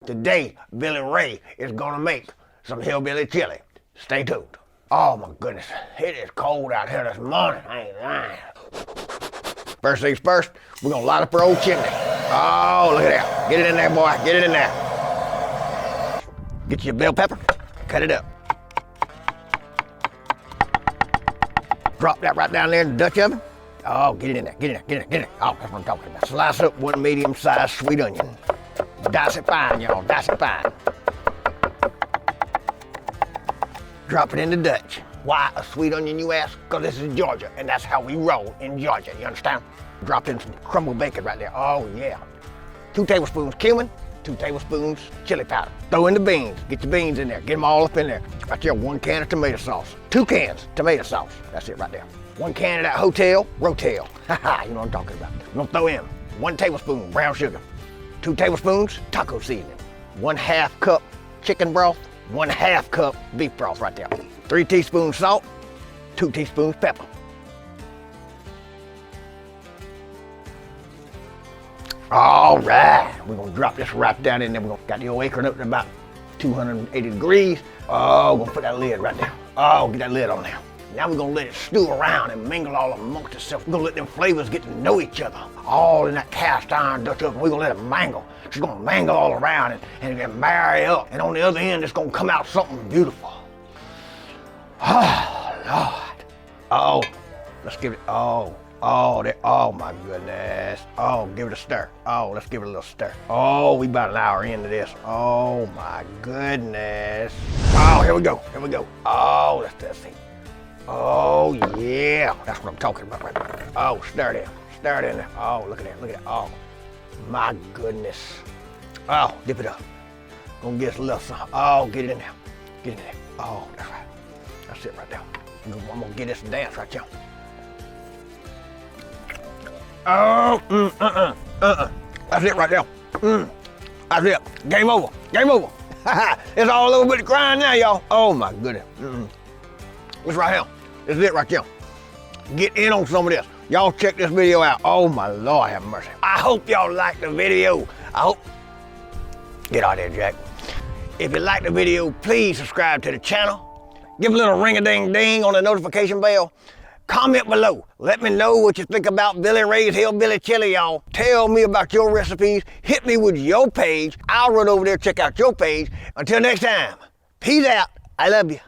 Today, Billy Ray is gonna make some hillbilly chili. Stay tuned. Oh my goodness, it is cold out here this morning, I ain't lying. First things first, we're gonna light up our old chimney. Oh, look at that. Get it in there, boy, get it in there. Get your bell pepper, cut it up. Drop that right down there in the Dutch oven. Oh, get it in there, get it in there, get it in there, get it in there. Oh, that's what I'm talking about. Slice up one medium-sized sweet onion. Dice it fine, y'all, dice it fine. Drop it in the Dutch. Why a sweet onion, you ask? Because this is Georgia, and that's how we roll in Georgia, you understand? Drop in some crumbled bacon right there. Oh, yeah. 2 tablespoons cumin, 2 tablespoons chili powder. Throw in the beans. Get your beans in there. Get them all up in there. Right there, 1 can of tomato sauce. 2 cans tomato sauce. That's it right there. 1 can of that Hotel Rotel. Haha, you know what I'm talking about. We're gonna throw in 1 tablespoon brown sugar, 2 tablespoons taco seasoning, 1/2 cup chicken broth, 1/2 cup beef broth right there. 3 teaspoons salt, 2 teaspoons pepper. All right, we're gonna drop this right down in there. We're gonna got the old acre up to about 280 degrees. Oh, we're gonna put that lid right there. Oh, get that lid on there. Now we're gonna let it stew around and mingle all amongst itself. We're gonna let them flavors get to know each other. All in that cast iron Dutch oven. We're gonna let it mangle. It's gonna mangle all around and marry up. And on the other end, it's gonna come out something beautiful. Oh, Lord. Oh, let's give it, oh my goodness. Oh, give it a stir. Oh, let's give it a little stir. Oh, we about an hour into this. Oh my goodness. Oh, here we go, here we go. Oh, let's see. Oh yeah, that's what I'm talking about right there. Oh, stir it in there. Oh, look at that, look at that. Oh, my goodness. Oh, dip it up. Gonna get us a little something. Oh, get it in there, get it in there. Oh, that's right. That's it right there. I'm gonna get this dance right there. Oh, that's it right there. That's it. Game over. Game over. It's all over with the grind now, y'all. Oh my goodness. It's right here. This is it right there. Get in on some of this. Y'all check this video out. Oh my Lord, have mercy. I hope y'all liked the video. I hope. Get out there, Jack. If you liked the video, please subscribe to the channel. Give a little ring-a-ding-ding on the notification bell. Comment below. Let me know what you think about Billy Ray's Hillbilly Chili, y'all. Tell me about your recipes. Hit me with your page. I'll run over there, check out your page. Until next time, peace out. I love you.